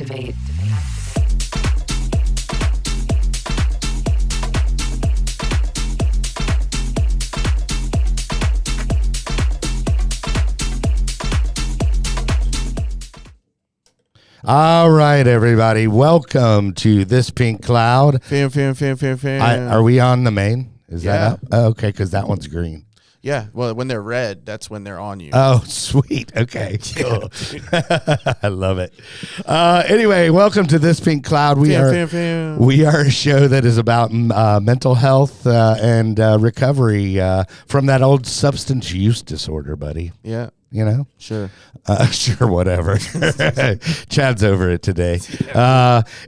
Activate. All right, everybody. Welcome to This Pink Cloud. Fam. Are we on the main? Is that Yeah. up? Oh, okay, because that one's green. Yeah, well, when they're red, that's when they're on you. Oh, sweet. Okay, cool. I love it. Anyway, welcome to This Pink Cloud. We are a show that is about mental health and recovery from that old substance use disorder, buddy. Yeah, You know? sure. Sure, whatever. Chad's over it today.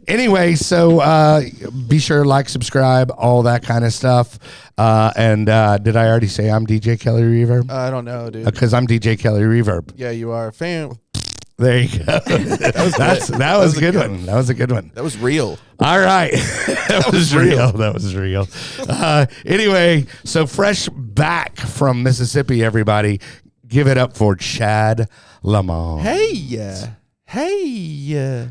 Anyway, so be sure to like, subscribe, all that kind of stuff. And did I already say I'm DJ Kelly Reverb? I don't know, dude. Because I'm DJ Kelly Reverb. Yeah, you are. Fam. There you go. That was a good one. That was a good one. That was real. All right. that was real. That was real. Anyway, so fresh back from Mississippi, everybody. Give it up for Chad Lamont. Hey.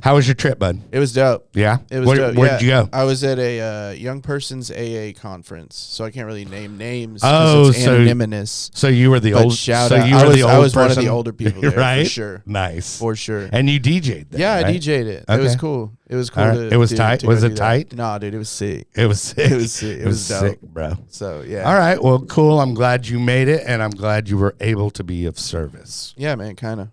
How was your trip, bud? It was dope. Yeah? It was dope. Where'd you go? I was at a young person's AA conference, so I can't really name names. Oh, it's so anonymous. So you were the But old. shout so out. you were the old I was one of person? the older people there, right? for sure. Nice. For sure. And you DJ'd there, Yeah, right? I DJ'd it. Okay. It was cool. It was cool. All right. It was tight? Was it tight? Nah, dude, it was sick. It was sick. It was sick. It was dope. sick, bro. So, yeah. All right. Well, cool. I'm glad you made it, and I'm glad you were able to be of service. Yeah, man, kind of.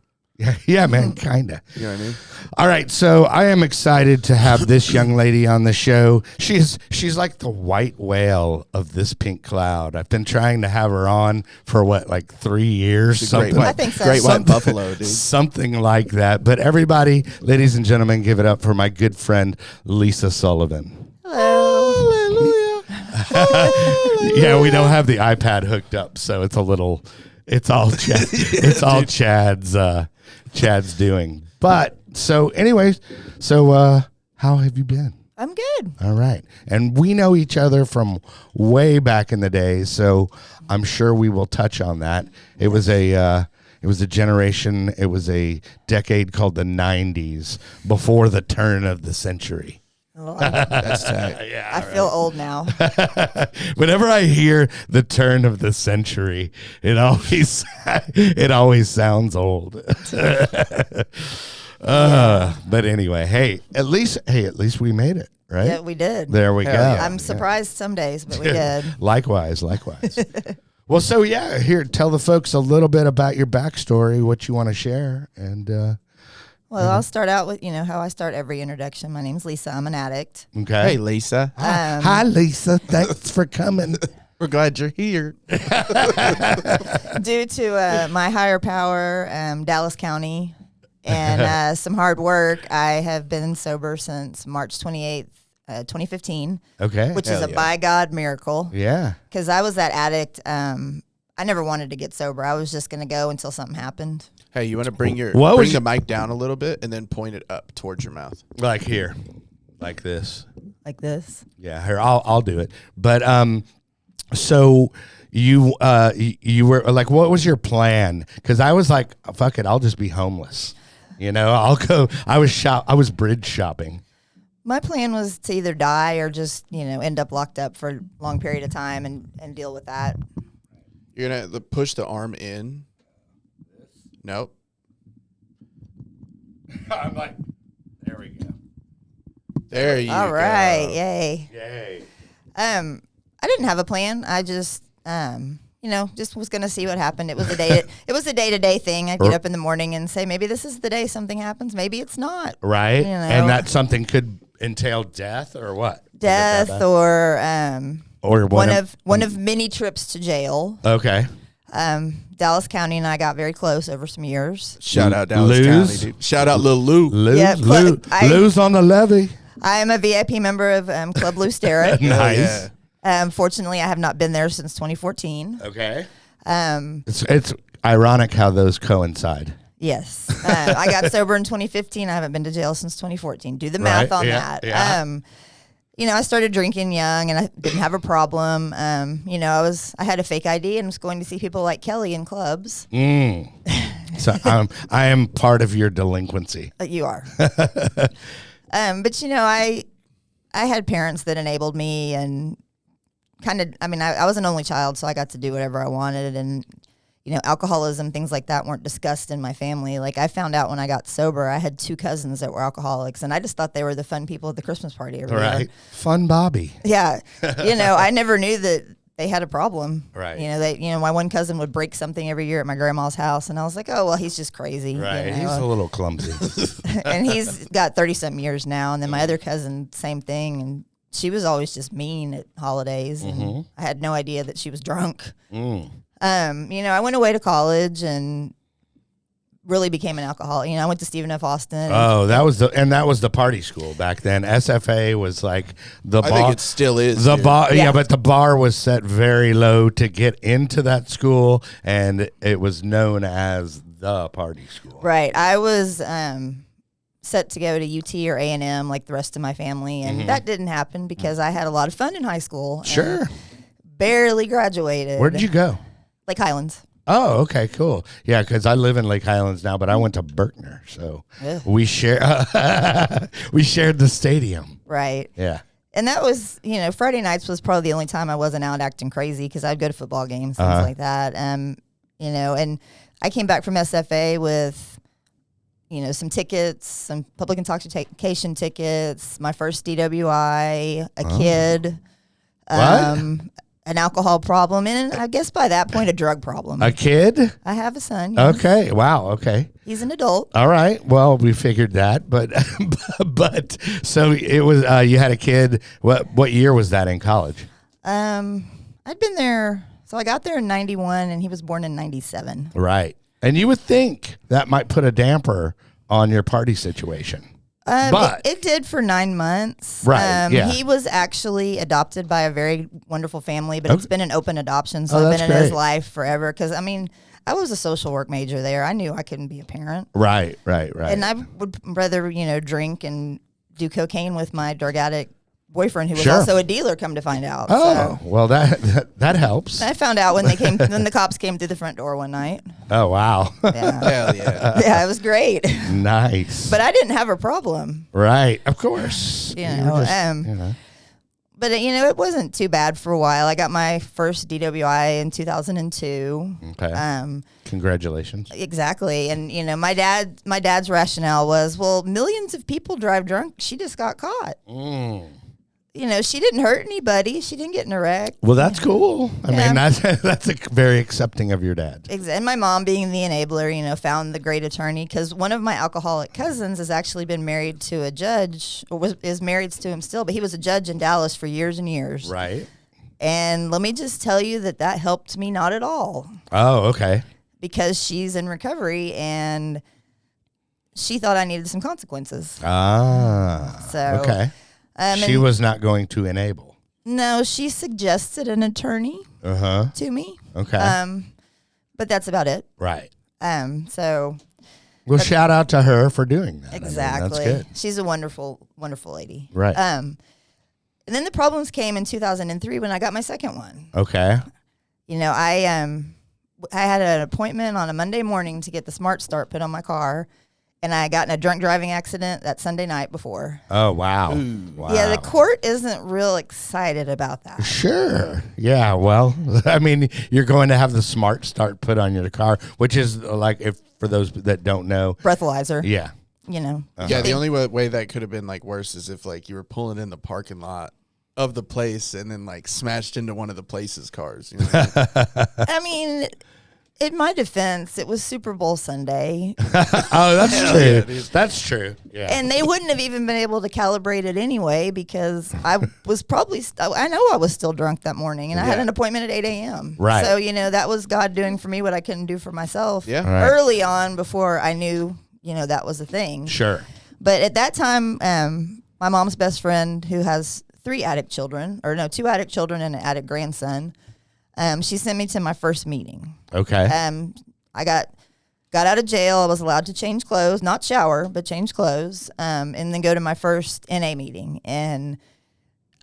Yeah, man, kind of. You know what I mean? All right, so I am excited to have this young lady on the show. She's like the white whale of This Pink Cloud. I've been trying to have her on for like 3 years. She's a great something, white, I think so. great white Something- buffalo, dude. something like that. But everybody, ladies and gentlemen, give it up for my good friend Lisa Sullivan. Hello. Yeah, we don't have the iPad hooked up, so it's all Chad, it's all Chad's doing. But so anyways, how have you been? I'm good. All right. And we know each other from way back in the day, so I'm sure we will touch on that. It was a generation, it was a decade called the 90s, before the turn of the century. That's tight. Yeah. I feel old now. Whenever I hear the turn of the century, it always sounds old. But anyway, hey, at least we made it, right? Yeah, we did. There we go. Hell yeah. I'm surprised some days, but we did. Likewise. Well, so yeah, here, tell the folks a little bit about your backstory, what you want to share, and Well, I'll start out with, how I start every introduction. My name's Lisa. I'm an addict. okay. Hey, Lisa. Hi, Lisa. Thanks for coming. We're glad you're here. Due to my higher power, Dallas County, and some hard work, I have been sober since March 28th, 2015, Okay. which is Hell a yeah. by God miracle. Yeah. Because I was that addict. I never wanted to get sober. I was just going to go until something happened. Hey, you want to bring the mic down a little bit and then point it up towards your mouth? Like here, like this. Like this. Yeah, here I'll do it. But so you were like, what was your plan? Because I was like, fuck it, I'll just be homeless. I'll go. I was bridge shopping. My plan was to either die or just, end up locked up for a long period of time and deal with that. You're going to push the arm in. Nope. I'm like, there we go. There you go. All right. Yay. Yay. I didn't have a plan. I just, just was going to see what happened. It was a day. It was a day-to-day thing. I'd get up in the morning and say, maybe this is the day something happens. Maybe it's not. Right. You know. And that something could entail death or what? Death or one of many trips to jail. Okay. Dallas County and I got very close over some years. Shout out Dallas Lose. County, dude. Shout out Lil Lou. Lose, Yeah, lose on the levee. I am a VIP member of Club Blue Sterra. Nice. Yeah. Fortunately, I have not been there since 2014. Okay. It's ironic how those coincide. Yes. I got sober in 2015. I haven't been to jail since 2014. Do the math on that. Yeah. I started drinking young and I didn't have a problem. I had a fake ID and was going to see people like Kelly in clubs. So I am part of your delinquency. You are. But I had parents that enabled me and kind of, I was an only child, so I got to do whatever I wanted. And, alcoholism, things like that weren't discussed in my family. Like, I found out when I got sober, I had 2 cousins that were alcoholics, and I just thought they were the fun people at the Christmas party every year. Fun Bobby. Yeah. I never knew that they had a problem. Right. My one cousin would break something every year at my grandma's house, and I was like, oh, well, he's just crazy. Right. He's a little clumsy. And he's got 30-something years now. And then my other cousin, same thing. And she was always just mean at holidays. And I had no idea that she was drunk. I went away to college and really became an alcoholic. I went to Stephen F. Austin. Oh, that was the party school back then. SFA was like the bar. I think it still is. The bar, yeah, but the bar was set very low to get into that school, and it was known as the party school. Right. I was set to go to UT or A&M like the rest of my family, and that didn't happen because I had a lot of fun in high school. Sure. Barely graduated. Where did you go? Lake Highlands. Oh, okay, cool. Yeah, because I live in Lake Highlands now, but I went to Berkner, so we shared the stadium. Right. Yeah. And that was, Friday nights was probably the only time I wasn't out acting crazy because I'd go to football games, things like that. And I came back from SFA with, some tickets, some public intoxication tickets, my first DWI, a kid. What? An alcohol problem, and I guess by that point, a drug problem. A kid? I have a son. Yes. Okay. Wow. Okay. He's an adult. All right. Well, we figured that, but so it was. You had a kid. What year was that in college? I'd been there. So I got there in 91, and he was born in 97. Right. And you would think that might put a damper on your party situation. But it did for 9 months. Right. He was actually adopted by a very wonderful family, but it's been an open adoption, so I've been in great. his life forever. Because I was a social work major there. I knew I couldn't be a parent. Right. And I would rather drink and do cocaine with my drug addict boyfriend, who was also a dealer, come to find out. Oh, well, that helps. I found out when the cops came through the front door one night. Oh, wow. Yeah. Hell yeah. Yeah, it was great. Nice. But I didn't have a problem. Right. Of course. But it wasn't too bad for a while. I got my first DWI in 2002. Okay. Congratulations. Exactly. And my dad's rationale was, well, millions of people drive drunk. She just got caught. She didn't hurt anybody. She didn't get in a wreck. Well, that's cool. I mean, that's very accepting of your dad. And my mom, being the enabler, found the great attorney, because one of my alcoholic cousins has actually been married to a judge, or is married to him still, but he was a judge in Dallas for years and years. Right. And let me just tell you that helped me not at all. Oh, okay. Because she's in recovery and she thought I needed some consequences. So okay. She was not going to enable. No, she suggested an attorney to me. Okay. But that's about it. Right. So. Well, shout out to her for doing that. Exactly. That's good. She's a wonderful, wonderful lady. Right. And then the problems came in 2003 when I got my second one. Okay. I had an appointment on a Monday morning to get the Smart Start put on my car. And I got in a drunk driving accident that Sunday night before. Oh, wow. Wow. Yeah, the court isn't real excited about that. Sure. Yeah, well, I mean, you're going to have the Smart Start put on your car, which is like, if for those that don't know. Breathalyzer. Yeah. Yeah, the only way that could have been worse is if you were pulling in the parking lot of the place and then smashed into one of the place's cars. I mean, in my defense, it was Super Bowl Sunday. Oh, that's true. Yeah, that's true. Yeah. And they wouldn't have even been able to calibrate it anyway, because I was probably, I know I was still drunk that morning, and I had an appointment at 8 a.m. Right. So, that was God doing for me what I couldn't do for myself Right. early on, before I knew, that was a thing. Sure. But at that time, my mom's best friend, who has 2 addict children and an addict grandson, she sent me to my first meeting. Okay. I got out of jail. I was allowed to change clothes, not shower, but change clothes, and then go to my first NA meeting. And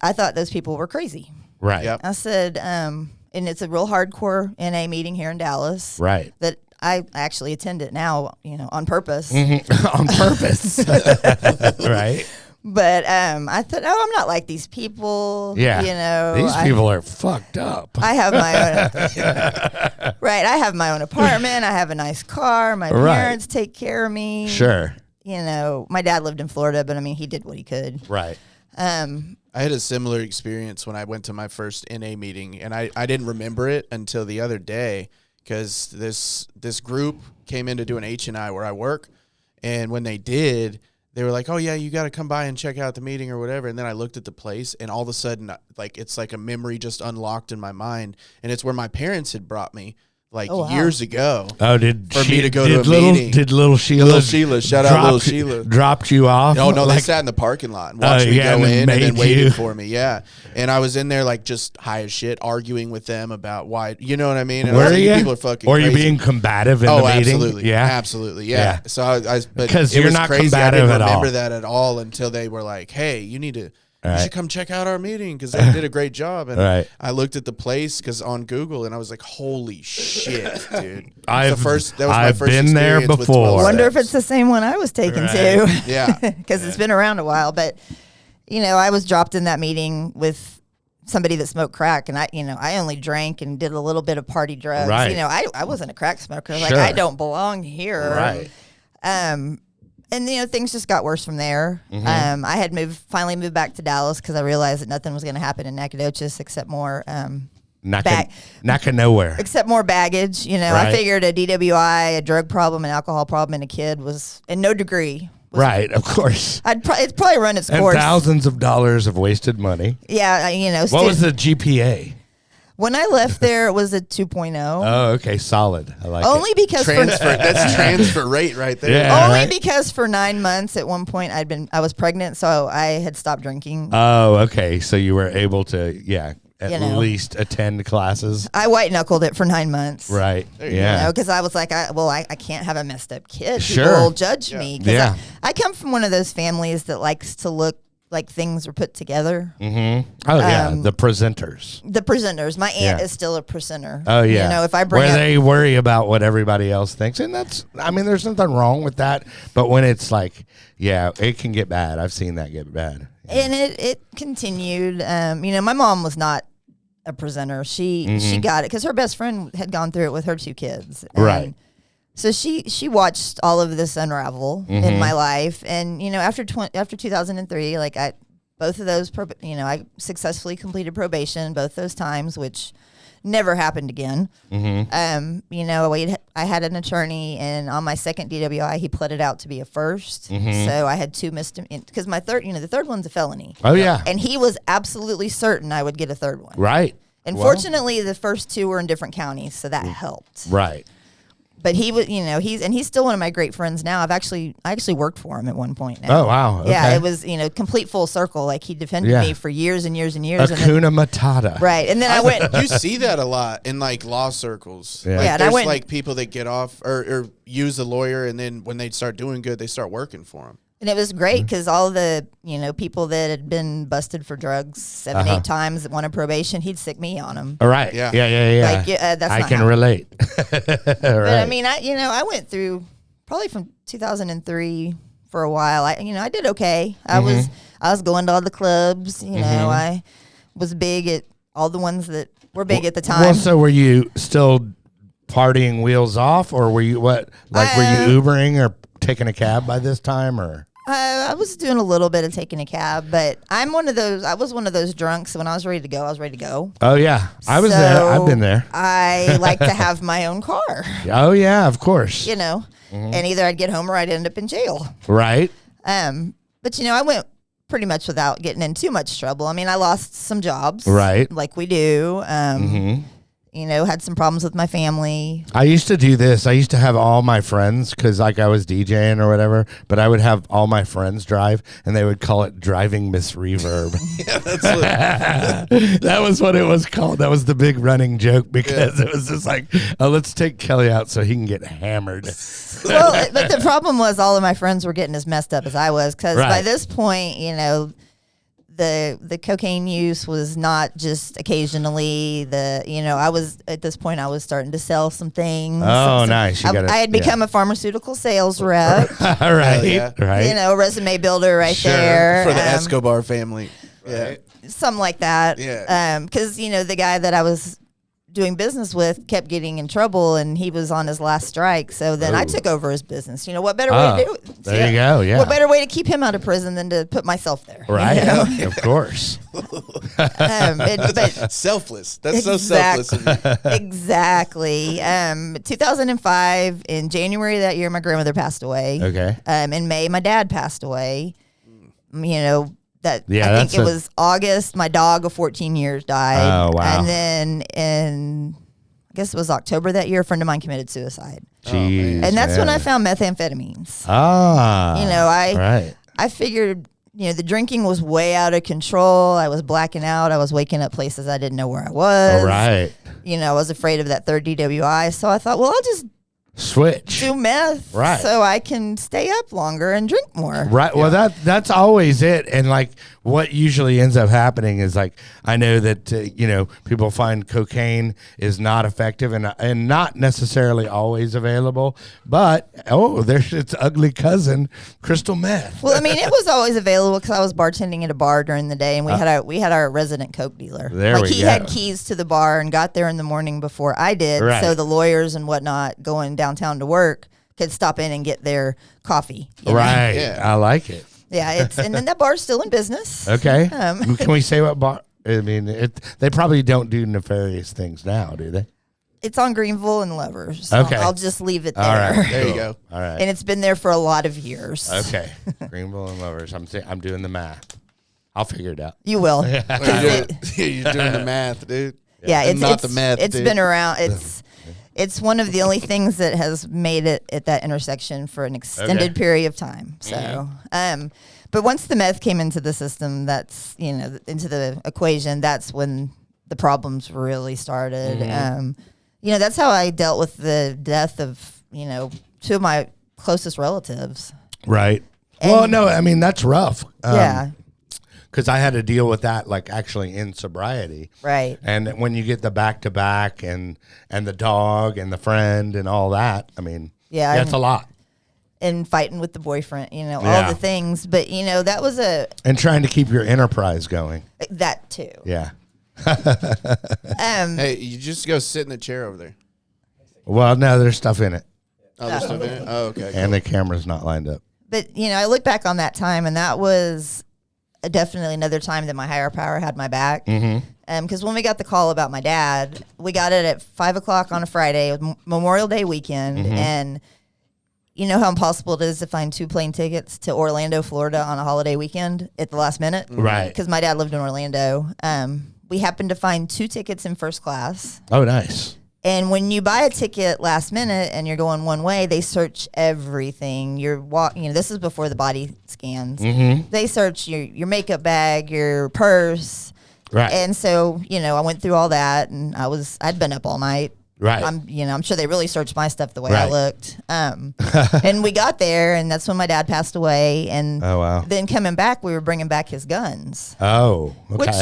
I thought those people were crazy. Right. Yep. I said, and it's a real hardcore NA meeting here in Dallas. Right. That I actually attend it now, on purpose. On purpose. Right. But I thought, I'm not like these people. Yeah. These people are fucked up. I have my own. Right. I have my own apartment. I have a nice car. My parents take care of me. Sure. My dad lived in Florida, but I mean, he did what he could. Right. I had a similar experience when I went to my first NA meeting, and I didn't remember it until the other day because this group came in to do an H&I where I work, and when they did, they were like, oh, yeah, you got to come by and check out the meeting or whatever. And then I looked at the place, and all of a sudden, like, it's like a memory just unlocked in my mind. And it's where my parents had brought me, years ago. Oh, me to go to a meeting. Did little Sheila? Little Sheila. Shout out Little Sheila. Dropped you off? No, they sat in the parking lot and watched me go in and then waited for me. Yeah. And I was in there, just high as shit, arguing with them about why, you know what I mean? And were you? People are fucking Or crazy. Are you being combative in the meeting? Absolutely. Yeah. Absolutely. Yeah. So because you're not crazy. combative I didn't at remember all. that at all until they were like, hey, you should come check out our meeting because they did a great job. And I looked at the place on Google and I was like, holy shit, dude. I've my first been there experience with before. 12 Wonder if steps. it's the same one I was taken to. Yeah. Because it's been around a while. But, I was dropped in that meeting with somebody that smoked crack, and I only drank and did a little bit of party drugs. Right. I wasn't a crack smoker. Sure. I don't belong here. Right. And things just got worse from there. Mm-hmm. I had finally moved back to Dallas because I realized that nothing was going to happen in Nacogdoches except more Not nowhere. except more baggage. I figured a DWI, a drug problem, an alcohol problem, and a kid was in no degree. Right, of course. It's probably run its And course. thousands of dollars of wasted money. Yeah, What was the GPA? When I left there, it was a 2.0. Oh, okay, solid. I like Only it. because that's transfer rate right there. Yeah. Only because for 9 months at one point I was pregnant, so I had stopped drinking. Oh, okay. So you were able to, at least attend classes. I white knuckled it for 9 months. Right. Yeah. Because I was like, I can't have a messed up kid. Sure. People will judge me. Yeah. I come from one of those families that likes to look like things are put together. Mm-hmm. Oh, yeah. The presenters. The presenters. My aunt is still a presenter. Oh, yeah. If I bring Where up, they worry about what everybody else thinks. And there's nothing wrong with that. But when it's like, it can get bad. I've seen that get bad. And it continued. My mom was not a presenter. She got it because her best friend had gone through it with her 2 kids. And Right. So she watched all of this unravel in my life, and after 2003, both of those, I successfully completed probation both those times, which never happened again. I had an attorney, and on my second DWI, he pled it out to be a first. So I had 2 misdemeanors because my third, the third one's a felony. Oh, yeah. And he was absolutely certain I would get a third one. Right. And fortunately, the first 2 were in different counties, so that helped. Right. But he was, he's still one of my great friends now. I actually worked for him at one point now. Oh, wow. Okay. Yeah, it was, complete full circle. Like he defended me for years and years and years. Hakuna Matata. Right. And then I went. You see that a lot in law circles. Yeah. And there's people that get off or use a lawyer, and then when they start doing good, they start working for them. And it was great because all the, people that had been busted for drugs 7, 8 times that wanted probation, he'd sick me on them. All right. Yeah. That's I not can how- relate. But I mean, I went through probably from 2003 for a while. I did okay. I was going to all the clubs. I was big at all the ones that were big at the time. Well, so were you still partying wheels off, or were you were you Ubering or taking a cab by this time, or? I was doing a little bit of taking a cab, but I was one of those drunks. When I was ready to go, I was ready to go. Oh, yeah. I was there. I've been there. I like to have my own car. Oh, yeah, of course. And either I'd get home or I'd end up in jail. Right. But, I went pretty much without getting in too much trouble. I mean, I lost some jobs. Right. Like we do. Had some problems with my family. I used to do this. I used to have all my friends, because I was DJing or whatever, but I would have all my friends drive, and they would call it driving Miss Reverb. Yeah, that's that was what it was called. That was the big running joke, because it was just like, oh, let's take Kelly out so he can get hammered. Well, but the problem was all of my friends were getting as messed up as I was, because by this point, the cocaine use was not just occasionally. I was at this point I was starting to sell some things. Oh, nice! I had become a pharmaceutical sales rep. All right, right. Resume builder there for the Escobar family. Right. Yeah, something like that. Yeah, because the guy that I was doing business with kept getting in trouble, and he was on his last strike. So then I took over his business. What better way to do it? There you go. Yeah. What better way to keep him out of prison than to put myself there? Right. Of course. But selfless. That's so selfless of you. Exactly. 2005, in January of that year, my grandmother passed away. Okay. In May, my dad passed away. I think it was August. My dog of 14 years died. Oh, wow. And then I guess it was October that year, a friend of mine committed suicide. Jeez, and that's when I found methamphetamines. I figured, the drinking was way out of control. I was blacking out. I was waking up places I didn't know where I was. All right. I was afraid of that third DWI. So I thought, well, I'll just switch do meth, right, so I can stay up longer and drink more. Right. Well, that's always it. And like what usually ends up happening is like I know that people find cocaine is not effective and not necessarily always available, but there's its ugly cousin, crystal meth. Well, it was always available because I was bartending at a bar during the day, and we had our resident coke dealer. He had keys to the bar and got there in the morning before I did, right. So the lawyers and whatnot going downtown to work could stop in and get their coffee. Right. Yeah. I like it. Yeah, and then that bar's still in business. Okay. Can we say what bar? They probably don't do nefarious things now, do they? It's on Greenville and Lovers. Okay. I'll just leave it there. All right. There you go. All right. And it's been there for a lot of years. Okay. Greenville and Lovers. I'm doing the math. I'll figure it out. You will. You're doing the math, dude. Yeah, it's not the math. It's been around. It's one of the only things that has made it at that intersection for an extended period of time. So, but once the meth came into the system, that's, into the equation, that's when the problems really started. That's how I dealt with the death of, two of my closest relatives. Right. And that's rough. Yeah. Because I had to deal with that, like actually in sobriety, right? And when you get the back-to-back and the dog and the friend and all that, that's a lot. And fighting with the boyfriend, all the things. But that was and trying to keep your enterprise going. That too. Yeah. Hey, you just go sit in the chair over there. Well, no, there's stuff in it. Oh, there's stuff in it. Oh, okay. And the camera's not lined up. But I look back on that time, and that was definitely another time that my higher power had my back. Because when we got the call about my dad, we got it at 5:00 on a Friday, Memorial Day weekend, and you know how impossible it is to find 2 plane tickets to Orlando, Florida on a holiday weekend at the last minute, right? Because my dad lived in Orlando. We happened to find 2 tickets in first class. Oh, nice. And when you buy a ticket last minute and you're going one way, they search everything. This is before the body scans. They search your makeup bag, your purse. Right. And so, I went through all that, and I'd been up all night. Right. I'm sure they really searched my stuff the way I looked. And we got there, and that's when my dad passed away. And then coming back, we were bringing back his guns. Oh, okay. Which,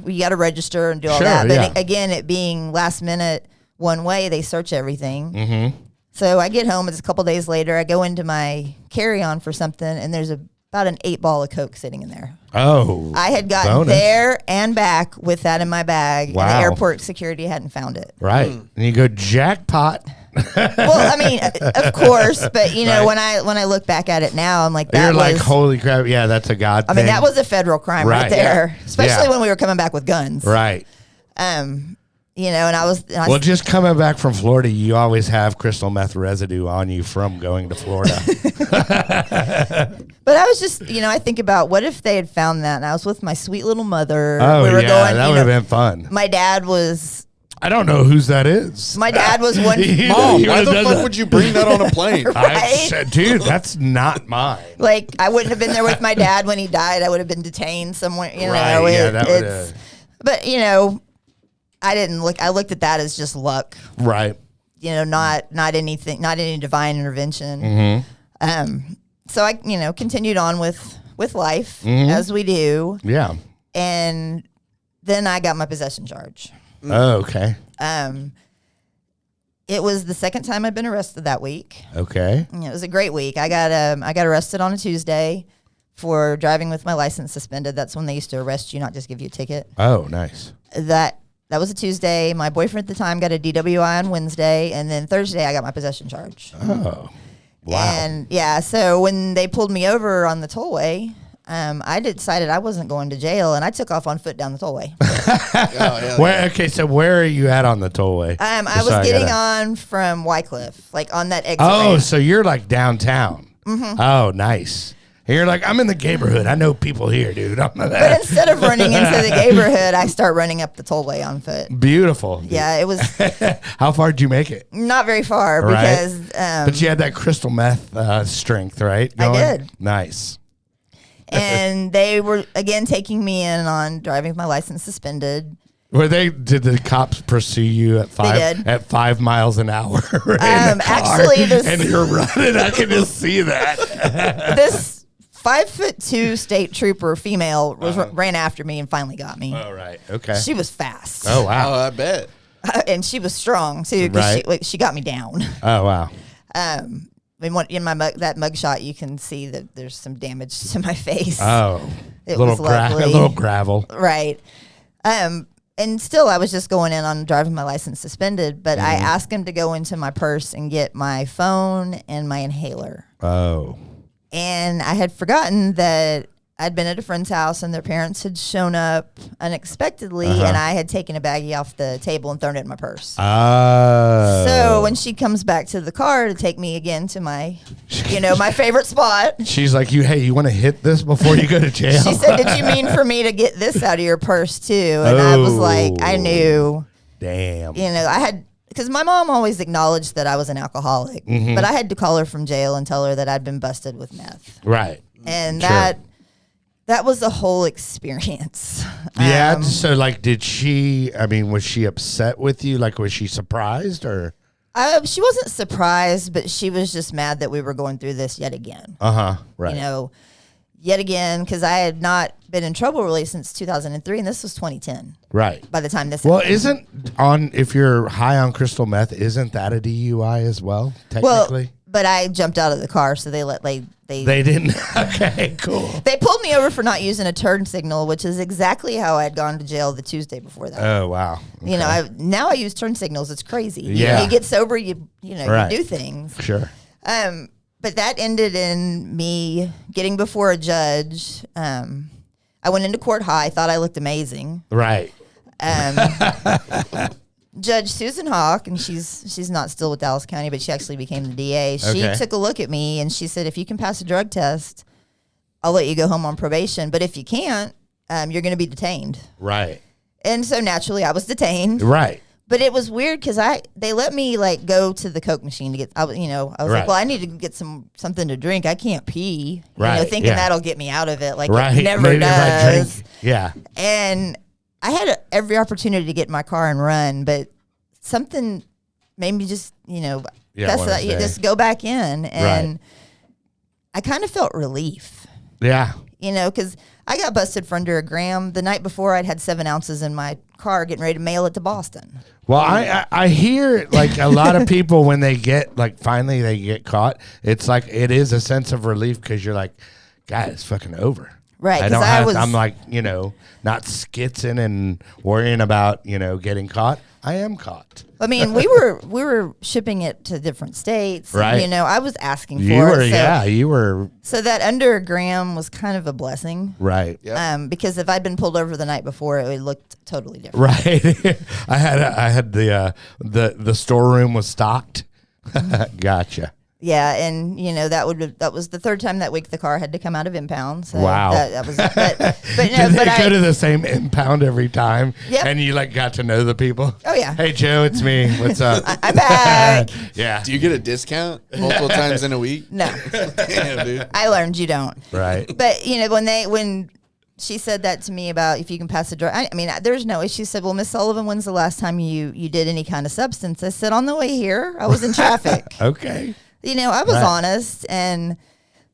we got to register and do all that. But again, it being last minute, one way, they search everything. So I get home, it's a couple days later, I go into my carry-on for something, and there's about an 8-ball of Coke sitting in there. Oh, I had gotten there and back with that in my bag, wow. And the airport security hadn't found it. Right. And you go, jackpot. Well, of course, but when I look back at it now, I'm like, you're like, holy crap, yeah, that's a God thing. That was a federal crime right there, especially when we were coming back with guns. Right. And I was just coming back from Florida, you always have crystal meth residue on you from going to Florida. But I was just, I think about what if they had found that, and I was with my sweet little mother. Oh, we were going, that would have been fun. My dad was. I don't know whose that is. My dad was one. Mom, why the fuck would you bring that on a plane? Dude, that's not mine. Like, I wouldn't have been there with my dad when he died. I would have been detained somewhere. Right, that would have. But I didn't look. I looked at that as just luck, right? Not anything, not any divine intervention. So I, continued on with life as we do. Yeah. And then I got my possession charge. Oh, okay. It was the second time I'd been arrested that week. Okay. It was a great week. I got arrested on a Tuesday for driving with my license suspended. That's when they used to arrest you, not just give you a ticket. Oh, nice. That was a Tuesday. My boyfriend at the time got a DWI on Wednesday, and then Thursday I got my possession charge. Oh, wow. And yeah, so when they pulled me over on the tollway, I decided I wasn't going to jail, and I took off on foot down the tollway. Okay, so where are you at on the tollway? I was getting on from Wycliffe, like on that exit. Oh, ramp. so you're like downtown. Mm-hmm. Oh, nice. And you're like, I'm in the neighborhood. I know people here, dude. But instead of running into the neighborhood, I start running up the tollway on foot. Beautiful. Yeah, it was. How far did you make it? Not very far, right? Because. But you had that crystal meth strength, right? Going? I did. Nice. And they were again taking me in on driving with my license suspended. Did the cops pursue you at 5 miles an hour? Actually, and you're running. I can just see that. This 5'2" state trooper female ran after me and finally got me. Oh, right. Okay. She was fast. Oh, wow. Oh, I bet. And she was strong too. Because she got me down. Oh, wow. In that mugshot, you can see that there's some damage to my face. Oh, it was lovely. A little gravel. Right. And still, I was just going in on driving my license suspended, but I asked him to go into my purse and get my phone and my inhaler. Oh. And I had forgotten that I'd been at a friend's house and their parents had shown up unexpectedly, and I had taken a baggie off the table and thrown it in my purse. Oh. So when she comes back to the car to take me again to my, my favorite spot. She's like, you want to hit this before you go to jail? She said, did you mean for me to get this out of your purse too? And I was like, I knew. Damn. Because my mom always acknowledged that I was an alcoholic, but I had to call her from jail and tell her that I'd been busted with meth. Right. And that was the whole experience. Yeah. So, was she upset with you? Like, was she surprised or? She wasn't surprised, but she was just mad that we were going through this yet again. Right. Yet again, because I had not been in trouble really since 2003, and this was 2010. Right. By the time this happened. If you're high on crystal meth, isn't that a DUI as well, technically? Well, but I jumped out of the car, so they didn't. Okay, cool. They pulled me over for not using a turn signal, which is exactly how I had gone to jail the Tuesday before that. Oh, wow. Okay. Now I use turn signals. It's crazy. Yeah. You get sober, you right. you do things. Sure. But that ended in me getting before a judge. I went into court high, thought I looked amazing. Right. Judge Susan Hawk, and she's not still with Dallas County, but she actually became the DA. She took a look at me and she said, if you can pass a drug test, I'll let you go home on probation. But if you can't, you're going to be detained. Right. And so naturally I was detained. Right. But it was weird because they let me go to the Coke machine to get. I was like, well, I need to get something to drink. I can't pee. Thinking that'll get me out of it. It never Maybe does. Yeah. And I had every opportunity to get in my car and run, but something made me just just go back in, and I kind of felt relief. Yeah. Because I got busted for under a gram. The night before, I'd had 7 ounces in my car getting ready to mail it to Boston. Well, I hear a lot of people when they get finally they get caught, it's it is a sense of relief because you're like, God, it's fucking over. Right. I'm not skitzing and worrying about, getting caught. I am caught. I mean, we were shipping it to different states. Right. I was asking for it. You were. So that under a gram was kind of a blessing. Right. Yep. Because if I'd been pulled over the night before, it would looked totally different. Right. I had the storeroom was stocked. Gotcha. Yeah, and that was the third time that week the car had to come out of impound. So wow, that was. But did they go to the same impound every time? Yeah, and you got to know the people. Oh yeah. Hey Joe, it's me. What's up? I'm back. Yeah. Do you get a discount multiple times in a week? No. Damn, dude. I learned you don't. Right. But when she said that to me about if you can pass a drug, I mean, there's no issue. She said, well, Miss Sullivan, when's the last time you did any kind of substance? I said, on the way here, I was in traffic. Okay. I was honest, and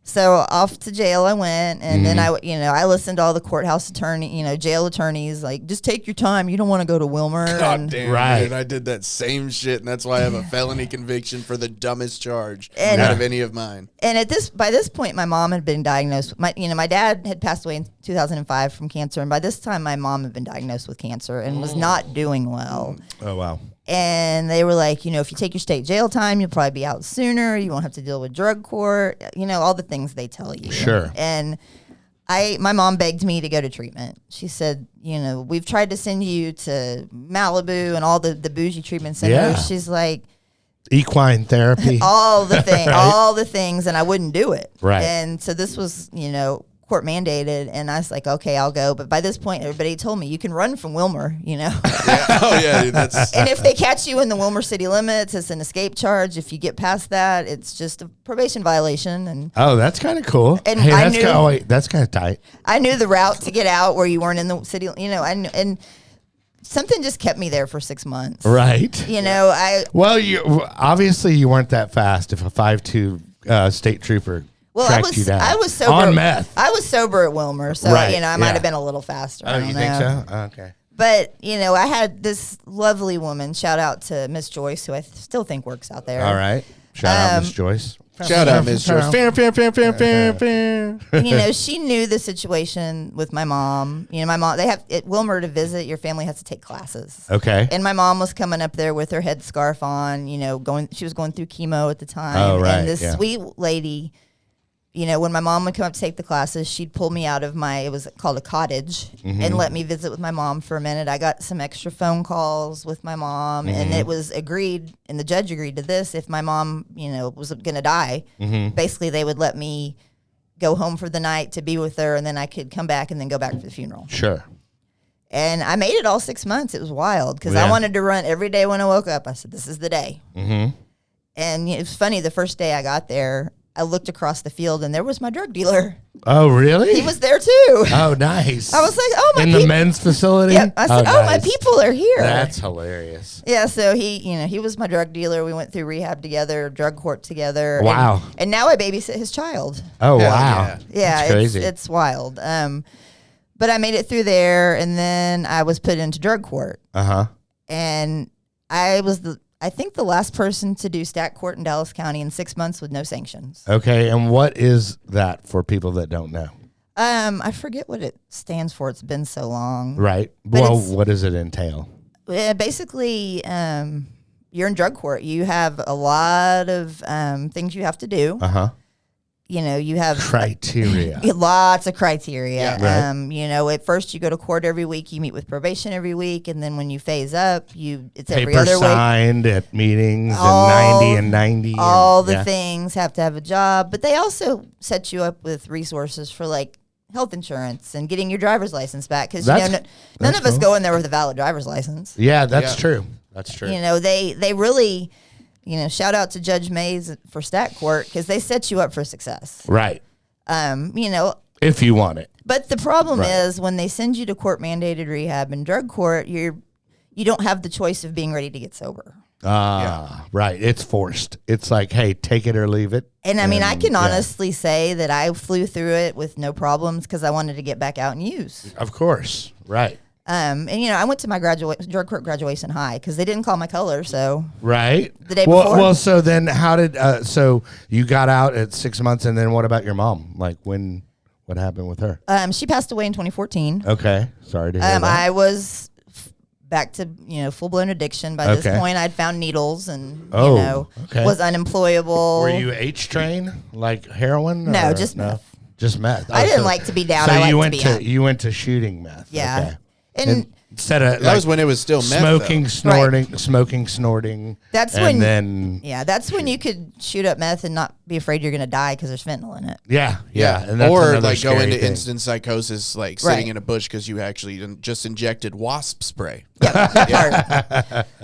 So off to jail I went, and then I listened to all the courthouse jail attorneys, like, just take your time. You don't want to go to Wilmer. God damn, dude, I did that same shit, and that's why I have a felony conviction for the dumbest charge out of any of mine. And by this point, my mom had been diagnosed. My dad had passed away in 2005 from cancer, and by this time, my mom had been diagnosed with cancer and was not doing well. Oh, wow. And they were like, if you take your state jail time, you'll probably be out sooner. You won't have to deal with drug court, all the things they tell you. Sure. And my mom begged me to go to treatment. She said, we've tried to send you to Malibu and all the bougie treatment centers. Yeah. She's like, equine therapy. all the things, all the things, and I wouldn't do it. Right. And so this was, court mandated, and I was like, okay, I'll go. But by this point, everybody told me you can run from Wilmer, Yeah. Oh yeah, dude, that's. And if they catch you in the Wilmer city limits, it's an escape charge. If you get past that, it's just a probation violation. And that's kind of cool. And that's kind of tight. I knew the route to get out where you weren't in the city. And something just kept me there for 6 months. Right. Well, you obviously you weren't that fast. If a 5'2" state trooper. Well, I was sober on meth. I was sober at Wilmer, so I might have been a little faster. Oh, you think so? Oh, okay. But I had this lovely woman. Shout out to Miss Joyce, who I still think works out there. All right. Shout out Miss Joyce. Shout out Miss Joyce. She knew the situation with my mom. My mom. They have at Wilmer to visit. Your family has to take classes. Okay. And my mom was coming up there with her headscarf on. She was going through chemo at the time. Oh, right. And this sweet lady. When my mom would come up to take the classes, she'd pull me out of it was called a cottage, and let me visit with my mom for a minute. I got some extra phone calls with my mom, and it was agreed, and the judge agreed to this. If my mom, was going to die, basically they would let me go home for the night to be with her, and then I could come back and then go back for the funeral. Sure. And I made it all 6 months. It was wild because I wanted to run every day when I woke up. I said, this is the day. Mm-hmm. And it was funny. The first day I got there, I looked across the field, and there was my drug dealer. Oh, really? He was there, too. Oh, nice. I was like, oh, my In the men's facility? Yep. I said, nice. My people are here. That's hilarious. Yeah, so he was my drug dealer. We went through rehab together, drug court together. Wow. And now I babysit his child. Oh, wow. Yeah, that's crazy. It's wild. But I made it through there, and then I was put into drug court. Uh-huh. And I was I think the last person to do stat court in Dallas County in 6 months with no sanctions. Okay, and what is that for people that don't know? I forget what it stands for. It's been so long. Right. Well, what does it entail? Basically, you're in drug court. You have a lot of things you have to do. Uh-huh. You have criteria. Lots of criteria. Yeah. Right. At first you go to court every week. You meet with probation every week, and then when you phase up, it's Paper every other week. Signed at meetings and 90. All the things have to have a job, but they also set you up with resources for like health insurance and getting your driver's license back because none of us go in there with a valid driver's license. Yeah, that's true. That's true. They really. Shout out to Judge Mays for stat court because they set you up for success. Right. If you want it. But the problem is when they send you to court mandated rehab and drug court, you don't have the choice of being ready to get sober. Right. It's forced. It's like, hey, take it or leave it. And I can honestly say that I flew through it with no problems because I wanted to get back out and use. Of course. Right. I went to my drug court graduation high because they didn't call my color. So right the day before. Well, so then how did so you got out at 6 months, and then what about your mom? Like what happened with her? She passed away in 2014. Okay, sorry to hear that. I was back to full blown addiction by this point. I'd found needles and was unemployable. Were you H train like heroin? No, just meth. Just meth. I didn't like to be down. So I you liked to be you went to shooting meth. Yeah. Okay. And instead of that was when it was still meth, smoking, snorting. That's when you could shoot up meth and not be afraid you're going to die because there's fentanyl in it. Yeah. And or like go into instant psychosis, like sitting in a bush because you actually just injected wasp spray. Yeah.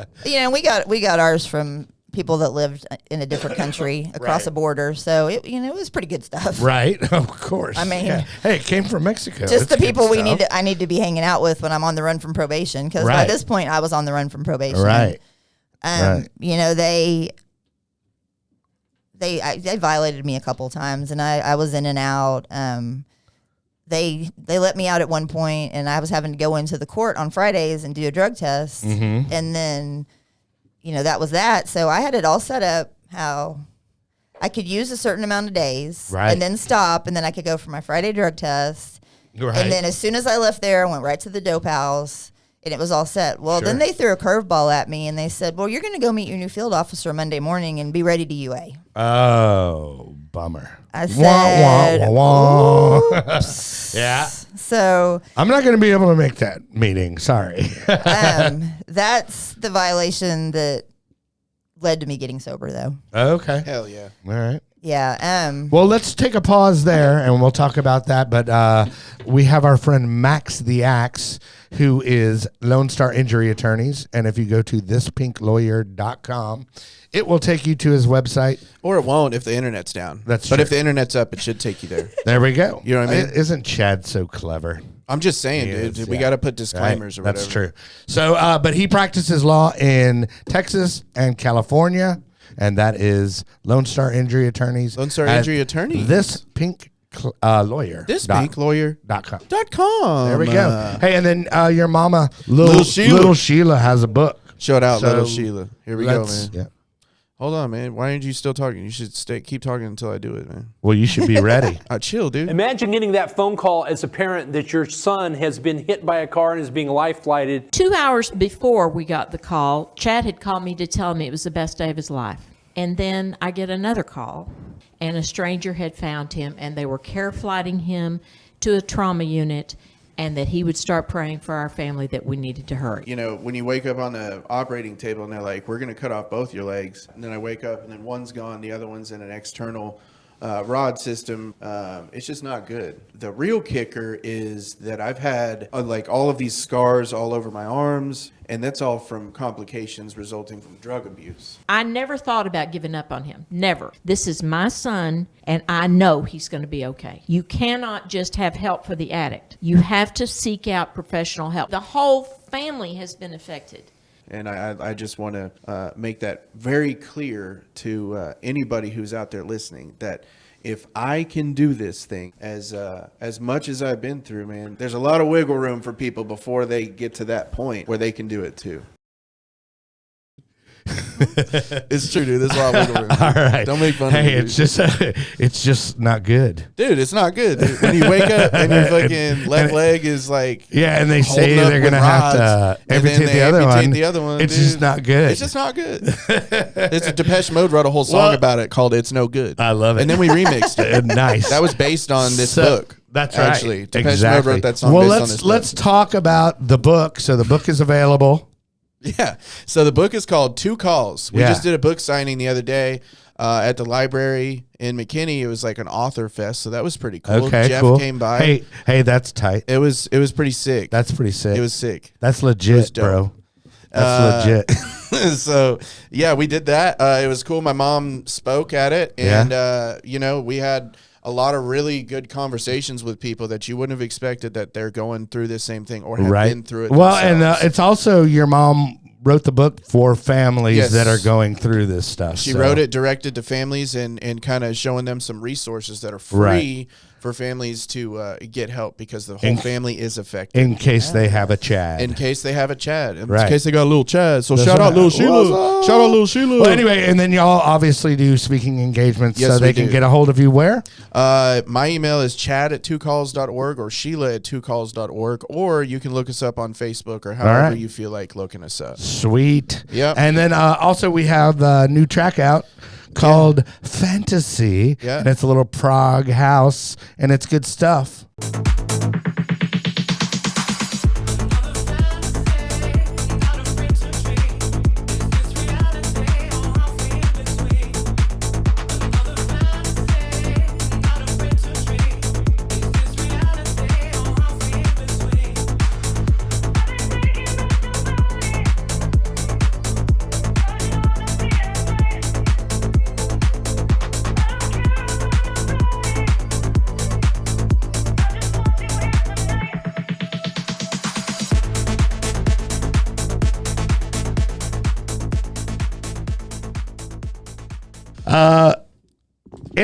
We got ours from people that lived in a different country across a border, so it was pretty good stuff. Right, of course. I mean, hey, it came from Mexico. Just the people I need to be hanging out with when I'm on the run from probation, because by this point I was on the run from probation. Right. They they violated me a couple of times, and I was in and out. They let me out at one point, and I was having to go into the court on Fridays and do a drug test, and then, that was that. So I had it all set up how I could use a certain amount of days, and then stop, and then I could go for my Friday drug test, and then as soon as I left there, I went right to the dope house, and it was all set. Well, then they threw a curveball at me, and they said, well, you're going to go meet your new field officer Monday morning and be ready to UA. Oh, bummer. I said, oops. Yeah. So I'm not going to be able to make that meeting. Sorry. That's the violation that led to me getting sober, though. Okay. Hell yeah. All right. Yeah. Well, let's take a pause there, and we'll talk about that. But we have our friend Max the Axe, who is Lone Star Injury Attorneys. And if you go to thispinklawyer.com, it will take you to his website. Or it won't if the internet's down. That's But true. if the internet's up, it should take you there. There we go. You know what I mean? Isn't Chad so clever? I'm just saying, dude. We got to put disclaimers or whatever. That's true. So, but he practices law in Texas and California, and that is Lone Star Injury Attorneys. Lone Star Injury Attorneys. This pink lawyer. Thispinklawyer.com. There we go. Hey, and then your mama, Little Sheila, has a book. Shout out, So Little Sheila. Here we go, man. Yeah. Hold on, man. Why aren't you still talking? You should keep talking until I do it, man. Well, you should be ready. Chill, dude. Imagine getting that phone call as a parent that your son has been hit by a car and is being life flighted. 2 hours before we got the call, Chad had called me to tell me it was the best day of his life. And then I get another call, and a stranger had found him, and they were care flighting him to a trauma unit, and that he would start praying for our family that we needed to hurry. When you wake up on the operating table and they're like, we're going to cut off both your legs. And then I wake up and then one's gone, the other one's in an external rod system. It's just not good. The real kicker is that I've had all of these scars all over my arms, and that's all from complications resulting from drug abuse. I never thought about giving up on him. Never. This is my son, and I know he's going to be okay. You cannot just have help for the addict. You have to seek out professional help. The whole family has been affected. And I just want to make that very clear to anybody who's out there listening, that if I can do this thing as much as I've been through, man, there's a lot of wiggle room for people before they get to that point where they can do it too. It's true, dude. There's a lot of wiggle room. All right. Don't make fun of me. Hey, it's just not good. Dude, it's not good. When you wake up and your fucking left leg is and they say holding up they're with going to have rods, to and then amputate they the other one. It's dude. just not good. It's just not good. It's a Depeche Mode wrote a whole song about it called "It's No Good." I love it. And then we remixed it. Nice. That was based on this book. That's right. Actually, Depeche Exactly. Mode wrote that song well, based on this book. let's talk about the book. So the book is available. Yeah. So the book is called Two Calls. We Yeah. just did a book signing the other day at the library in McKinney. It was like an author fest, so that was pretty cool. Okay, Jeff cool. came by. Hey, that's tight. It was pretty sick. That's pretty sick. It was sick. That's legit, dope. bro. That's legit. So yeah, we did that. It was cool. My mom spoke at it, and we had a lot of really good conversations with people that you wouldn't have expected that they're going through the same thing or have been through it. Well, themselves. and it's also your mom wrote the book for families Yes. that are going through this stuff. She wrote it directed to families and kind of showing them some resources that are free for families to get help because the whole family is affected. in case they have a Chad. In case they have a Chad. In Right. case they got a little Chad. So That's shout out right. little Sheila. Shout out little Sheila. Well, anyway, and then y'all obviously do speaking engagements, Yes, so they we can do. get a hold of you where? My email is chad@twocalls.org or sheila@twocalls.org, or you can look us up on Facebook or however right. you feel like looking us up. Sweet. Yep. And then also we have a new track out called Fantasy. Yeah. And it's a little prog house, and it's good stuff.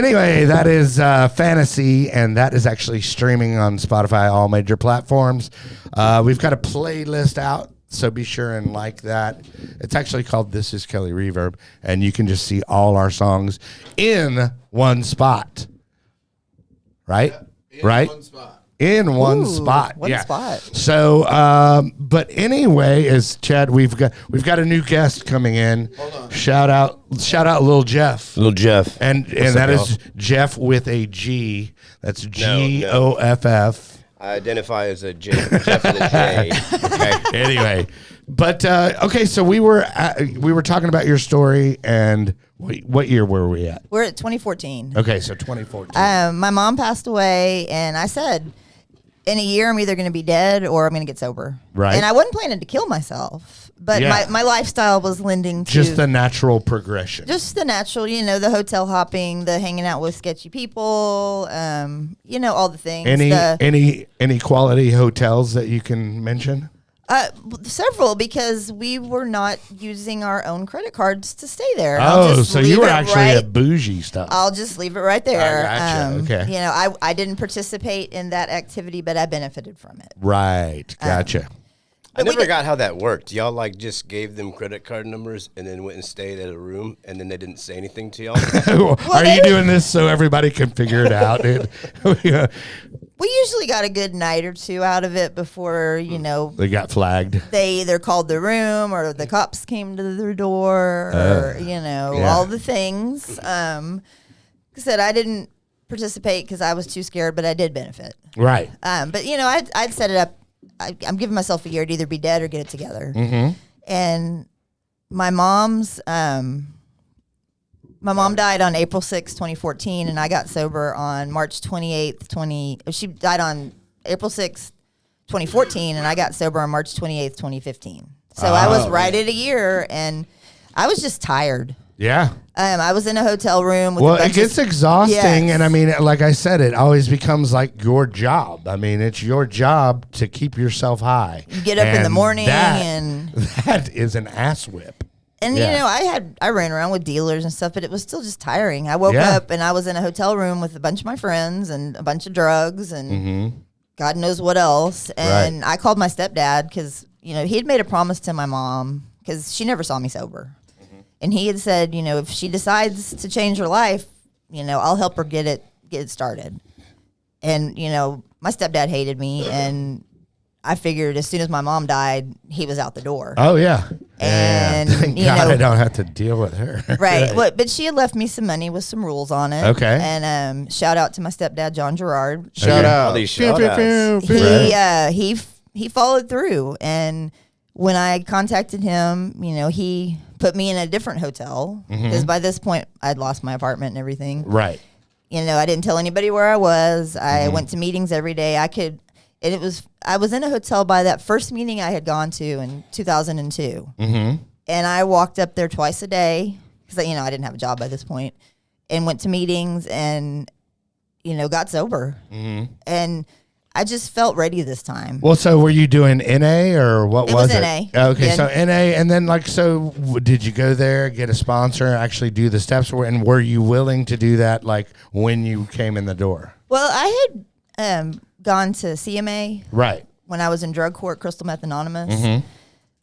Anyway, that is Fantasy, and that is actually streaming on Spotify, all major platforms. We've got a playlist out, so be sure and like that. It's actually called This Is Kelly Reverb, and you can just see all our songs in one spot. Right? Right? One spot. In one Ooh, spot. one spot. So, but anyway, as Chad, we've got a new guest coming in. Hold on. Shout out, Lil Jeff. Little Jeff. And What's that up, is y'all? Jeff with a G. That's No. GOFF. I identify as a J, Jeff with a J. Okay. Anyway, but okay, so we were talking about your story, and what year were we at? We're at 2014. Okay, so 2014. My mom passed away, and I said, in a year, I'm either going to be dead or I'm going to get sober. Right. And I wasn't planning to kill myself, but Yeah. my lifestyle was lending to Just the natural progression. just the natural, the hotel hopping, the hanging out with sketchy people, all the things. Any quality hotels that you can mention? Several, because we were not using our own credit cards to stay there. And Oh, so you were actually at bougie stuff. I'll just leave it right there. I gotcha. Okay. I didn't participate in that activity, but I benefited from it. Right. Gotcha. I we never did- got how that worked. Y'all just gave them credit card numbers and then went and stayed at a room and then they didn't say anything to y'all. Are you doing this so everybody can figure it out, dude? We usually got a good night or two out of it before, They got flagged. they either called the room or the cops came to their door or, all the things. Like I said, I didn't participate because I was too scared, but I did benefit. Right. But I'd set it up. I'm giving myself a year to either be dead or get it together. Mm-hmm. And my mom died on April 6, 2014, and I got sober on March 28th, She died on April 6th, 2014, and I got sober on March 28th, 2015. So I was right at a year, and I was just tired. Yeah. I was in a hotel room with a Well, bunch it gets of, exhausting, Yes. and I mean, like I said, it always becomes like your job. I mean, it's your job to keep yourself high. You get up in the And morning that- and that is an ass whip. And Yeah. I ran around with dealers and stuff, but it was still just tiring. I woke Yeah. up and I was in a hotel room with a bunch of my friends and a bunch of drugs and God knows what else. And I called my stepdad because he had made a promise to my mom because she never saw me sober, and he had said, if she decides to change her life, I'll help her get it started. And my stepdad hated me, and I figured as soon as my mom died, he was out the door. Oh yeah. And, Thank God I don't have to deal with her. Right. But she had left me some money with some rules on it. Okay. And shout out to my stepdad, John Gerard. Shout Okay. out. All these shout outs. He followed through, and when I contacted him, he put me in a different hotel because by this point I'd lost my apartment and everything. Right. I didn't tell anybody where I was. I went to meetings every day. I was in a hotel by that first meeting I had gone to in 2002. And I walked up there twice a day because I didn't have a job by this point, and went to meetings and got sober. And I just felt ready this time. Well, so were you doing NA or what It was was it? NA. Okay, Yeah. so NA, and then did you go there, get a sponsor, actually do the steps, and were you willing to do that when you came in the door? Well, I had gone to CMA Right. when I was in drug court, Crystal Meth Anonymous,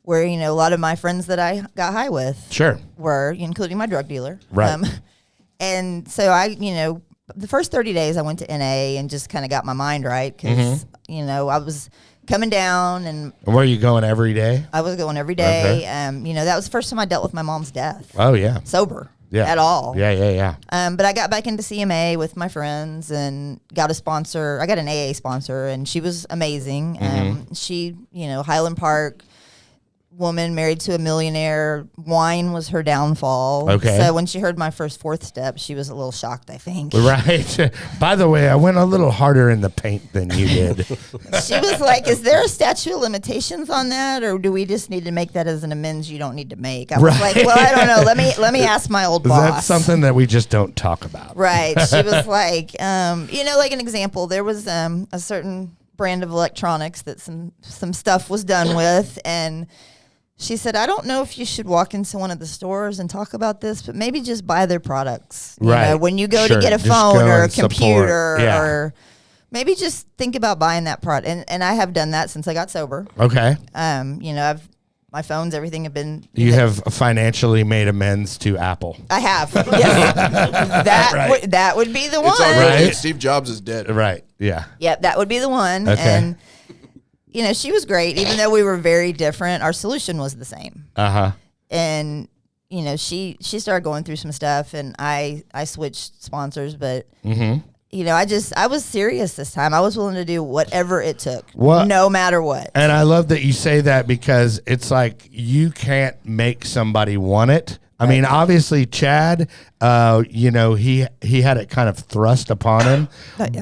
where a lot of my friends that I got high with Sure. were, including my drug dealer. Right. And so the first 30 days I went to NA and just kind of got my mind right because, I was coming down and And were you going every day? I was going every day. Okay. That was the first time I dealt with my mom's death. Oh, yeah. Sober. Yeah. At all. Yeah. But I got back into CMA with my friends and got a sponsor. I got an AA sponsor, and she was amazing. She, Highland Park woman married to a millionaire. Wine was her downfall. Okay. So when she heard my first fourth step, she was a little shocked, I think. Right. By the way, I went a little harder in the paint than you did. She was like, "Is there a statute of limitations on that, or do we just need to make that as an amends you don't need to make?" I was Right. like, "Well, I don't know. Let me ask my old boss." That's something that we just don't talk about. Right. She was like, like an example, there was a certain brand of electronics that some stuff was done with, and She said, I don't know if you should walk into one of the stores and talk about this, but maybe just buy their products. You know, when you go to get a phone or a computer or maybe just think about buying that product. And I have done that since I got sober. Okay. You know, my phones, everything have been. You have financially made amends to Apple. I have. Yes. That would be the one. It's all Right. right. Steve Jobs is dead. Right. Yeah. Yep, that would be the one. Okay. And, you know, she was great. Even though we were very different, our solution was the same. Uh-huh. And, you know, she started going through some stuff, and I switched sponsors. But, you know, I was serious this time. I was willing to do whatever it took, no matter what. And I love that you say that, because it's like you can't make somebody want it. I mean, obviously, Chad, you know, he had it kind of thrust upon him,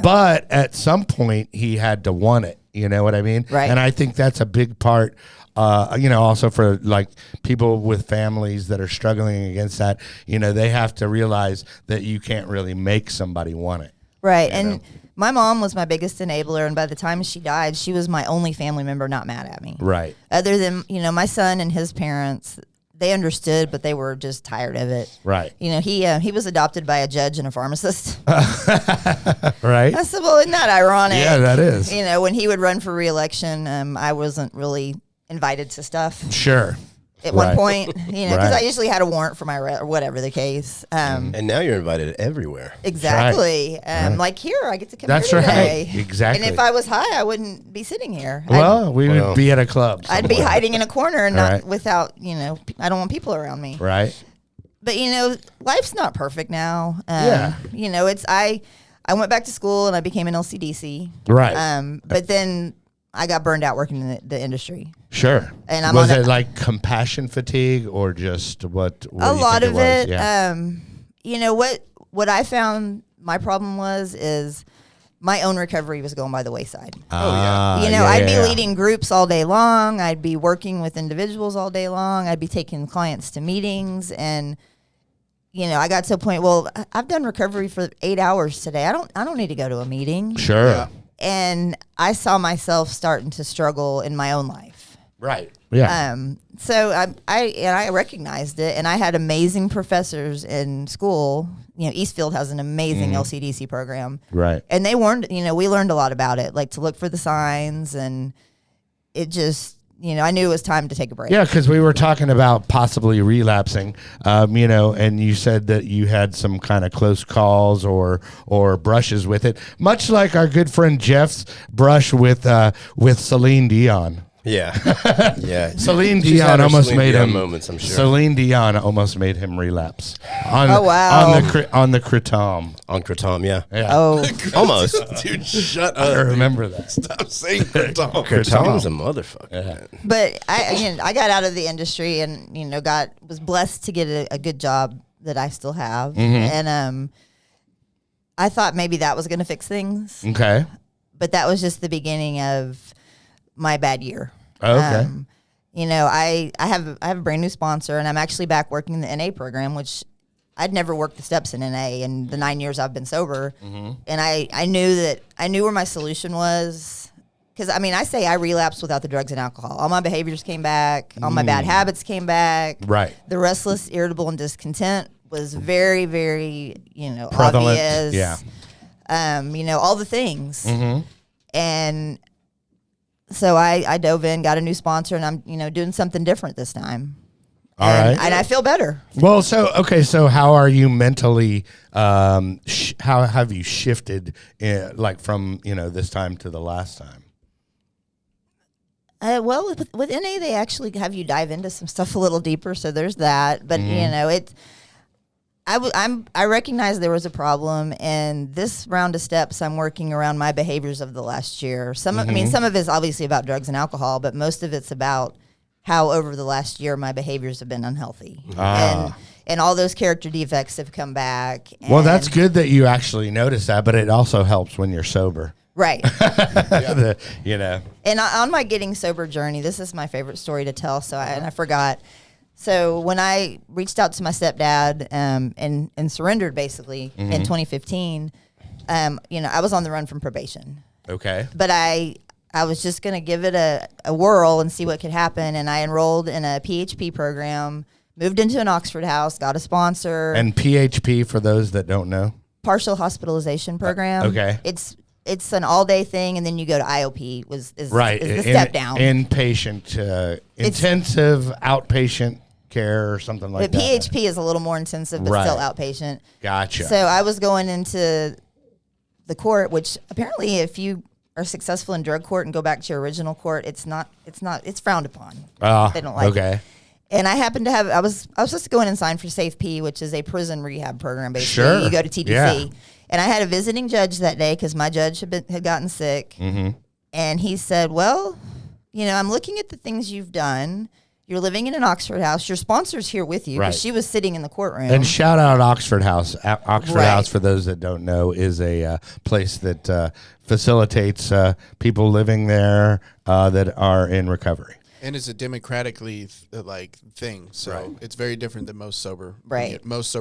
but at some point he had to want it. You know what I mean? Right. And I think that's a big part, you know, also for like people with families that are struggling against that. You know, they have to realize that you can't really make somebody want it. Right. And my mom was my biggest enabler. And by the time she died, she was my only family member not mad at me. Right. Other than, you know, my son and his parents, they understood, but they were just tired of it. Right. You know, he was adopted by a judge and a pharmacist. Right. I said, well, isn't that ironic? Yeah, that is. You know, when he would run for re-election, I wasn't really invited to stuff Sure. at one point, you know, because Right. I usually had a warrant for my or whatever the case. And now you're invited everywhere. Exactly. Like here, I get to come That's here right. today. Exactly. And if I was high, I wouldn't be sitting here. Well, we would be at a club. I'd be somewhere. hiding in a corner and Right. not without, you know, I don't want people around me. Right. But, you know, life's not perfect now. Yeah. You know, I went back to school and I became an LCDC. Right. But then I got burned out working in the industry. Sure. And I'm was on it like compassion fatigue or just what A lot do you of think it. was? Yeah. You know, what I found my problem is my own recovery was going by the wayside. You know, I'd be leading groups all day long. I'd be working with individuals all day long. I'd be taking clients to meetings, and you know, I got to a point. Well, I've done recovery for 8 hours today. I don't need to go to a meeting. Sure. Yeah. And I saw myself starting to struggle in my own life. Right. Yeah. So I recognized it, and I had amazing professors in school. You know, Eastfield has an amazing LCDC program. Right. And they warned, you know, we learned a lot about it, like to look for the signs, and it just, you know, I knew it was time to take a break. Yeah, because we were talking about possibly relapsing, you know, and you said that you had some kind of close calls or brushes with it, much like our good friend Jeff's brush with Celine Dion. Yeah. Yeah. Celine She's had Dion her almost Celine made Dion him. moments, I'm sure. Celine Dion almost made him relapse. Oh, wow. On the kratom. On Kratom, yeah. Yeah. Oh, Almost. Dude, shut I up. remember that. Stop saying Kratom. Kratom's a motherfucker. Yeah. but I got out of the industry, and you know, was blessed to get a good job that I still have, and I thought maybe that was going to fix things, Okay. but that was just the beginning of my bad year. Okay. You know, I have a brand new sponsor, and I'm actually back working the NA program, which I'd never worked the steps in NA in the 9 years I've been sober. And I knew where my solution was. Because, I mean, I say I relapsed without the drugs and alcohol. All my behaviors came back. All my bad habits came back. Right. The restless, irritable, and discontent was very, very, you know, Prevalent. obvious. Yeah. You know, all the things. And so I dove in, got a new sponsor, and I'm, you know, doing something different this time. All right. And I feel better. Well, so how are you mentally? How have you shifted, like from, you know, this time to the last time? Well, with NA, they actually have you dive into some stuff a little deeper, so there's that. But you know, I recognize there was a problem, and this round of steps, I'm working around my behaviors of the last year. Some of it's obviously about drugs and alcohol, but most of it's about how over the last year my behaviors have been unhealthy, and all those character defects have come back. Well, that's good that you actually notice that, but it also helps when you're sober. Right. You know. And on my getting sober journey, this is my favorite story to tell. I forgot. So when I reached out to my stepdad and surrendered basically in 2015, you know, I was on the run from probation. Okay. But I I was just going to give it a whirl and see what could happen. And I enrolled in a PHP program, moved into an Oxford house, got a sponsor. And PHP, for those that don't know? Partial hospitalization program. Okay. It's an all-day thing, and then you go to IOP, is the step down. Inpatient, intensive outpatient care or something like but that. PHP is a little more intensive, but still outpatient. Gotcha. So I was going into the court, which apparently if you are successful in drug court and go back to your original court, it's frowned upon. They don't like it. And I happened to have, I was supposed to go in and sign for SAFE-P, which is a prison rehab program, basically. Sure. You go to TPC. Yeah. And I had a visiting judge that day because my judge had gotten sick. Mm-hmm. And he said, well, I'm looking at the things you've done. You're living in an Oxford house. Your sponsor's here with you because she was sitting in the courtroom. And shout out Oxford House. Oxford House, for those that don't know, is a place that facilitates people living there that are in recovery. And it's a democratically thing, so it's very different than most sober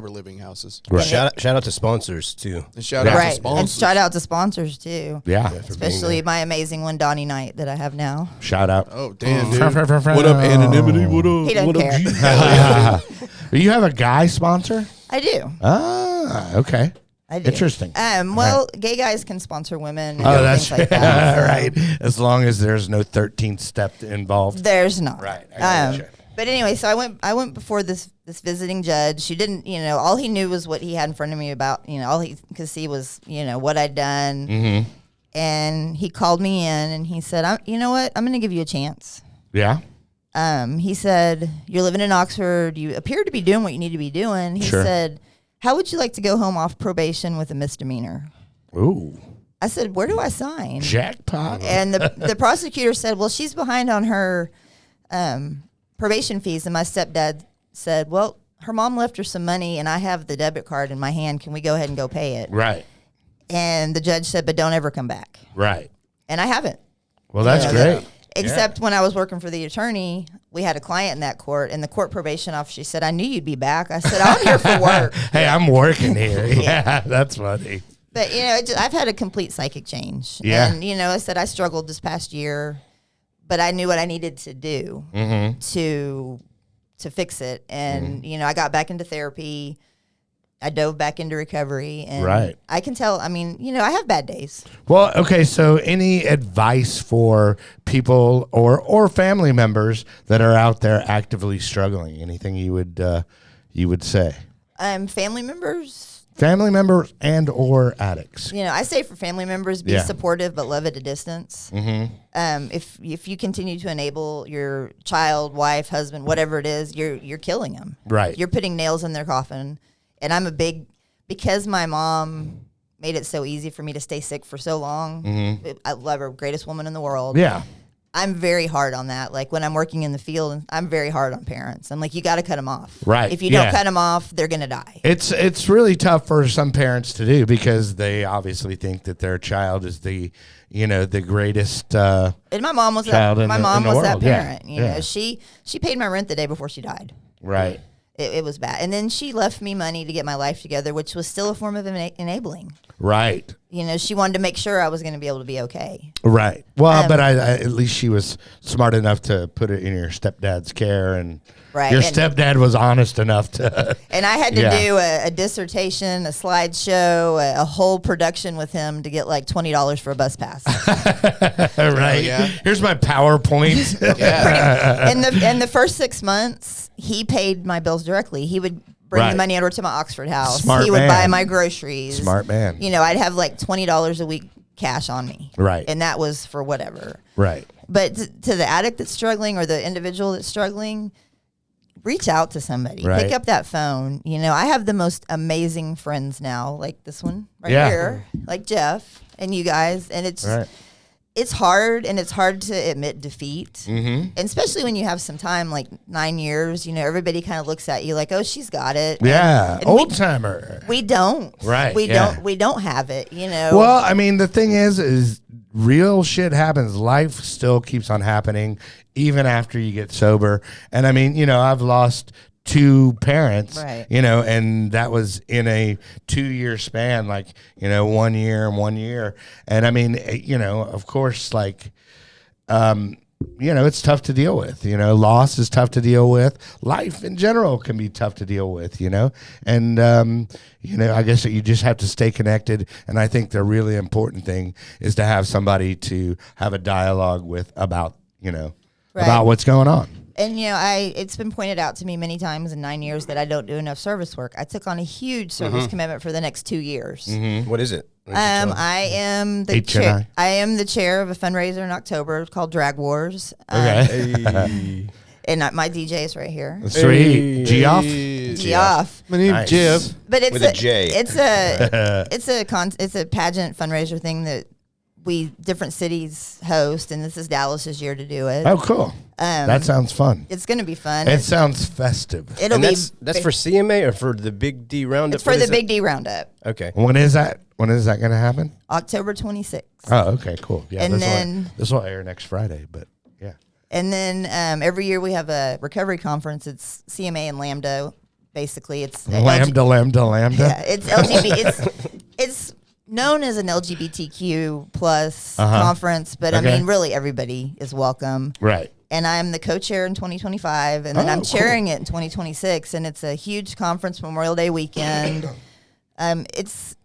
living houses. Right. Shout out to sponsors too. And shout out to sponsors. And shout out to sponsors too. Yeah. Especially my amazing one, Donnie Knight, that I have now. Shout out. Oh, damn, dude. What up, anonymity? What up? He doesn't care. You have a guy sponsor? I do. Ah, okay. I do. Interesting. Well, gay guys can sponsor women. And that's things like that. right. As long as there's no 13th step involved. There's not. Right. I gotcha. But anyway, so I went before this visiting judge. She didn't, all he knew was what he had in front of me about, all he could see was, what I'd done. Mm-hmm. And he called me in and he said, you know what? I'm going to give you a chance. Yeah. He said, you're living in Oxford. You appear to be doing what you need to be doing. He said, how would you like to go home off probation with a misdemeanor? Ooh. I said, where do I sign? Jackpot. And the prosecutor said, well, she's behind on her probation fees. And my stepdad said, well, her mom left her some money and I have the debit card in my hand. Can we go ahead and go pay it? Right. And the judge said, but don't ever come back. Right. And I haven't. Well, that's great. Except when I was working for the attorney, we had a client in that court, and the court probation officer, she said, I knew you'd be back. I said, I'm here for work. Hey, I'm working here. Yeah, that's funny. But, I've had a complete psychic change. Yeah. And, I said I struggled this past year, but I knew what I needed to do to fix it. And, I got back into therapy. I dove back into recovery, and I can tell, I have bad days. Well, okay, so any advice for people or family members that are out there actively struggling? Anything you would say? Family members? Family members and or addicts. I say for family members, be supportive, but love at a distance. Mm-hmm. If you continue to enable your child, wife, husband, whatever it is, you're killing them. Right. You're putting nails in their coffin. And because my mom made it so easy for me to stay sick for so long. I love her, greatest woman in the world. Yeah. I'm very hard on that. Like when I'm working in the field, I'm very hard on parents. I'm like, you got to cut them off. Right. If you don't cut them off, they're going to die. It's really tough for some parents to do because they obviously think that their child is the greatest. And my mom was child that. in My the- mom in the was that world. parent. Yeah. She paid my rent the day before she died. Right. It was bad. And then she left me money to get my life together, which was still a form of enabling. Right. She wanted to make sure I was going to be able to be okay. Right. Well, but I at least she was smart enough to put it in your stepdad's care, and your stepdad was honest enough to. And I had to do a dissertation, a slideshow, a whole production with him to get like $20 for a bus pass. Right. Yeah. Here's my PowerPoint. In the first 6 months, he paid my bills directly. He would bring the money over to my Oxford house. Smart he would man. buy my groceries. Smart man. I'd have like $20 a week cash on me. Right. And that was for whatever. Right. But to the addict that's struggling or the individual that's struggling, reach out to somebody. Right. Pick up that phone. I have the most amazing friends now, like this one right here, like Jeff and you guys. And it's hard, and it's hard to admit defeat. And especially when you have some time, like 9 years, everybody kind of looks at you like, oh, she's got it. Yeah. And Old timer. we don't. Right. We don't have it, Well, I mean, the thing is real shit happens. Life still keeps on happening even after you get sober. And I mean, I've lost two parents, Right. and that was in a 2-year span, like, 1 year and 1 year. And I mean, of course, like, it's tough to deal with, loss is tough to deal with. Life in general can be tough to deal with, and, I guess that you just have to stay connected. And I think the really important thing is to have somebody to have a dialogue with about, about what's going on. And it's been pointed out to me many times in 9 years that I don't do enough service work. I took on a huge service commitment for the next 2 years. What is it? I am the chair. I am the chair of a fundraiser in October called Drag Wars. Okay. And my DJ is right here. Sweet. Geoff? Geoff. My name's Nice. Jeff. But it's With a J. It's a pageant fundraiser thing that different cities host, and this is Dallas's year to do it. Oh, cool. That sounds fun. It's going to be fun. It sounds festive. It'll And be that's for CMA or for the Big D Roundup? it's for the Big D Roundup, Okay. When is that? When is that going to happen? October 26th. Oh, okay, cool. Yeah, And then- this will air next Friday, but yeah. And then every year we have a recovery conference. It's CMA and Lambda. Basically, it's Lambda. Yeah, it's LGBT. it's known as an LGBTQ plus conference, but Okay. I mean, really everybody is welcome. Right. And I'm the co-chair in 2025, and then I'm chairing it in 2026. And it's a huge conference, Memorial Day weekend. It's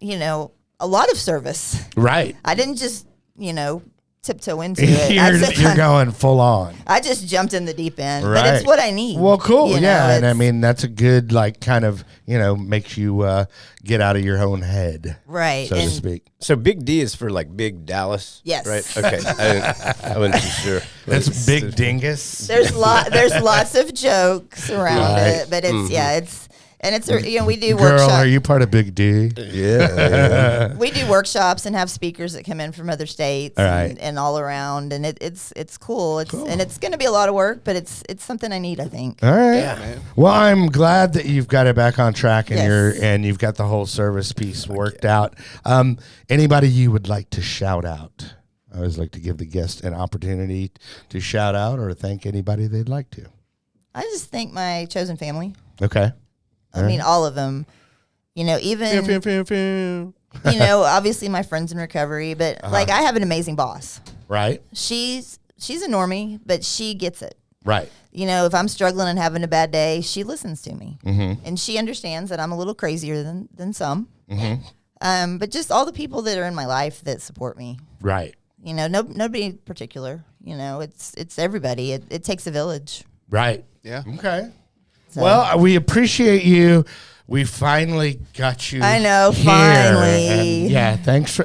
a lot of service. Right. I didn't just tiptoe into it. You're going full on. I just jumped in the deep end, Right. but it's what I need. Well, cool. You know, Yeah. And I it's- mean, that's a good, like, kind of, makes you get out of your own head. Right. So to And- speak. So Big D is for like Big Dallas? Yes. Right? Okay. I wasn't too sure. That's Big Dingus. There's lots of jokes around Right. it, but it's we do Girl, workshops. are you part of Big D? Yeah. We do workshops and have speakers that come in from other states All right. and all around, and it's cool. And it's going to be a lot of work, but it's something I need, I think. All right. Yeah, man. Well, I'm glad that you've got it back on track and Yes. you've got the whole service piece worked out. Anybody you would like to shout out? I always like to give the guest an opportunity to shout out or thank anybody they'd like to. I just thank my chosen family. Okay. I mean, all of them. Even obviously my friends in recovery, but like I have an amazing boss. Right. She's a normie, but she gets it. Right. If I'm struggling and having a bad day, she listens to me, and she understands that I'm a little crazier than some. But just all the people that are in my life that support me. Right. Nobody in particular. It's everybody. It takes a village. Right. Yeah. Okay. So- Well, we appreciate you. We finally got you. I know, here. finally. And yeah, thanks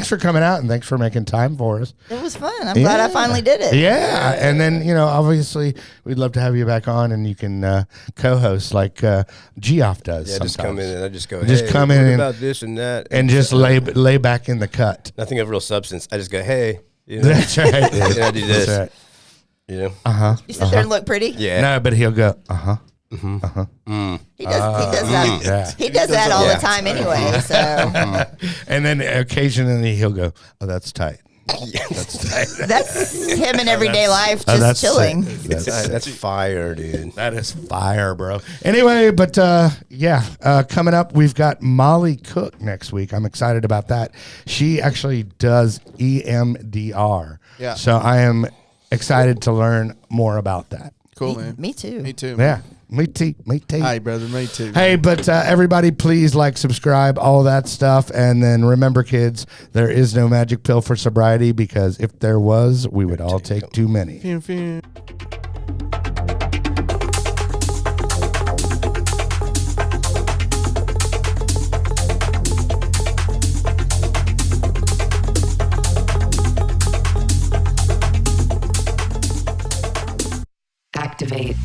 for coming out and thanks for making time for us. It was fun. I'm glad I finally did it. Yeah, and then obviously we'd love to have you back on, and you can co-host like Geoff does. Yeah, sometimes. just come in and I just go, Just hey, come what in and- about this and that. and just lay back in the cut. Nothing of real substance. I just go, hey. That's right. And I do this. That's right. You sit there and look pretty. Yeah. No, but he'll go. He does that. Yeah. He does that all Yeah. the time anyway. So And then occasionally he'll go. Oh, that's tight. That's tight. that's him in everyday life, Oh, just that's chilling. sick. That's fire, dude. That is fire, bro. Anyway, but coming up, we've got Molly Cook next week. I'm excited about that. She actually does EMDR. Yeah. So I am excited to learn more about that. Cool, man. Me too. Me too. Yeah. Me too. Hi, brother. Me too. Hey, but everybody, please like, subscribe, all that stuff. And then remember, kids, there is no magic pill for sobriety, because if there was, we would all take too many. Pew, pew. Activate.